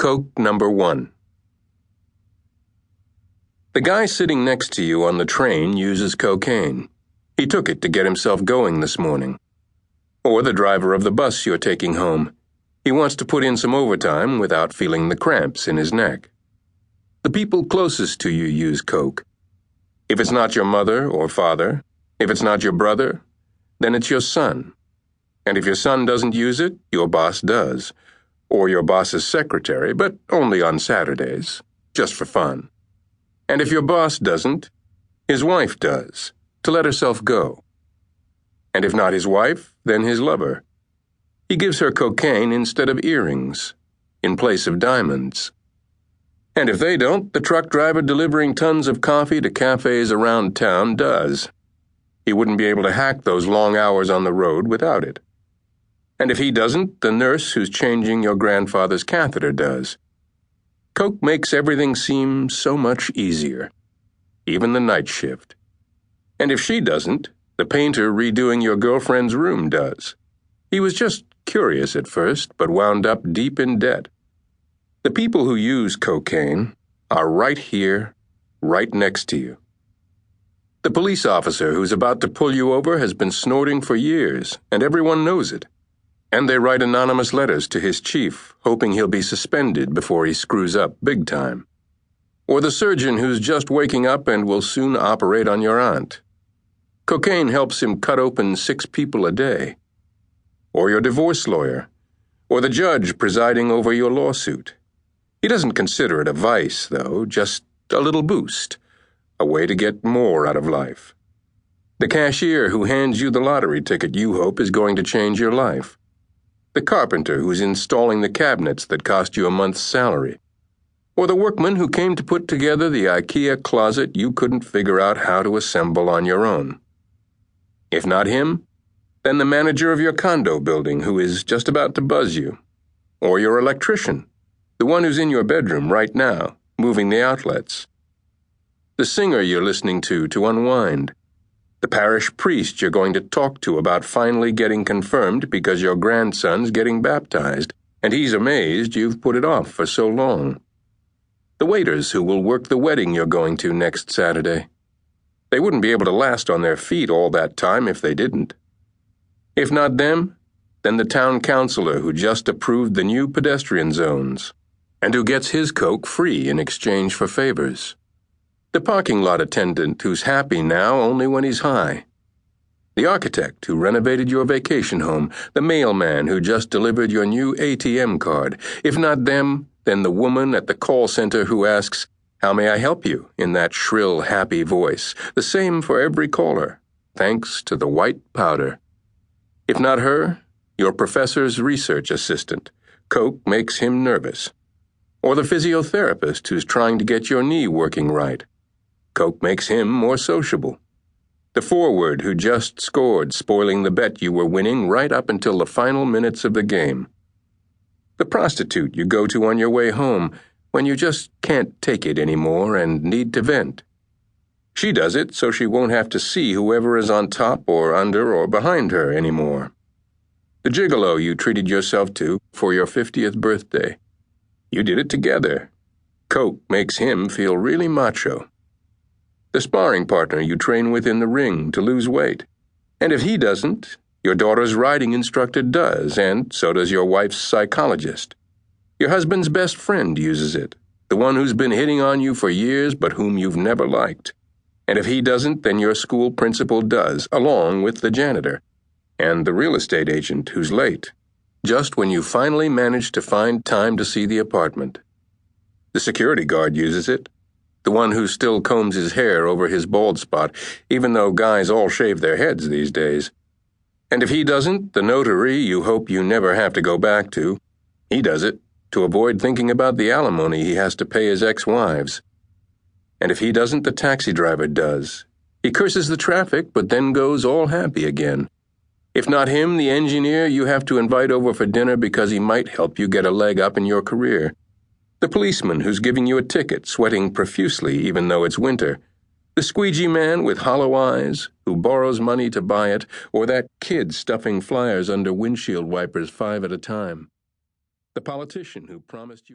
Coke number 1. The guy sitting next to you on the train uses cocaine. He took it to get himself going this morning. Or the driver of the bus you're taking home. He wants to put in some overtime without feeling the cramps in his neck. The people closest to you use coke. If it's not your mother or father, if it's not your brother, then it's your son. And if your son doesn't use it, your boss does. Or your boss's secretary, but only on Saturdays, just for fun. And if your boss doesn't, his wife does, to let herself go. And if not his wife, then his lover. He gives her cocaine instead of earrings, in place of diamonds. And if they don't, the truck driver delivering tons of coffee to cafes around town does. He wouldn't be able to hack those long hours on the road without it. And if he doesn't, the nurse who's changing your grandfather's catheter does. Coke makes everything seem so much easier, even the night shift. And if she doesn't, the painter redoing your girlfriend's room does. He was just curious at first, but wound up deep in debt. The people who use cocaine are right here, right next to you. The police officer who's about to pull you over has been snorting for years, and everyone knows it. And they write anonymous letters to his chief, hoping he'll be suspended before he screws up big time. Or the surgeon who's just waking up and will soon operate on your aunt. Cocaine helps him cut open 6 people a day. Or your divorce lawyer. Or the judge presiding over your lawsuit. He doesn't consider it a vice, though, just a little boost. A way to get more out of life. The cashier who hands you the lottery ticket you hope is going to change your life. The carpenter who's installing the cabinets that cost you a month's salary. Or the workman who came to put together the IKEA closet you couldn't figure out how to assemble on your own. If not him, then the manager of your condo building who is just about to buzz you. Or your electrician, the one who's in your bedroom right now, moving the outlets. The singer you're listening to unwind. The parish priest you're going to talk to about finally getting confirmed because your grandson's getting baptized, and he's amazed you've put it off for so long. The waiters who will work the wedding you're going to next Saturday. They wouldn't be able to last on their feet all that time if they didn't. If not them, then the town councilor who just approved the new pedestrian zones, and who gets his Coke free in exchange for favors. The parking lot attendant who's happy now only when he's high. The architect who renovated your vacation home. The mailman who just delivered your new ATM card. If not them, then the woman at the call center who asks, "How may I help you?" in that shrill, happy voice. The same for every caller, thanks to the white powder. If not her, your professor's research assistant. Coke makes him nervous. Or the physiotherapist who's trying to get your knee working right. Coke makes him more sociable. The forward who just scored, spoiling the bet you were winning right up until the final minutes of the game. The prostitute you go to on your way home when you just can't take it anymore and need to vent. She does it so she won't have to see whoever is on top or under or behind her anymore. The gigolo you treated yourself to for your 50th birthday. You did it together. Coke makes him feel really macho. The sparring partner you train with in the ring to lose weight. And if he doesn't, your daughter's riding instructor does, and so does your wife's psychologist. Your husband's best friend uses it, the one who's been hitting on you for years but whom you've never liked. And if he doesn't, then your school principal does, along with the janitor. And the real estate agent who's late, just when you finally manage to find time to see the apartment. The security guard uses it. The one who still combs his hair over his bald spot, even though guys all shave their heads these days. And if he doesn't, the notary you hope you never have to go back to. He does it to avoid thinking about the alimony he has to pay his ex-wives. And if he doesn't, the taxi driver does. He curses the traffic, but then goes all happy again. If not him, the engineer you have to invite over for dinner because he might help you get a leg up in your career. The policeman who's giving you a ticket, sweating profusely even though it's winter. The squeegee man with hollow eyes who borrows money to buy it, or that kid stuffing flyers under windshield wipers 5 at a time. The politician who promised you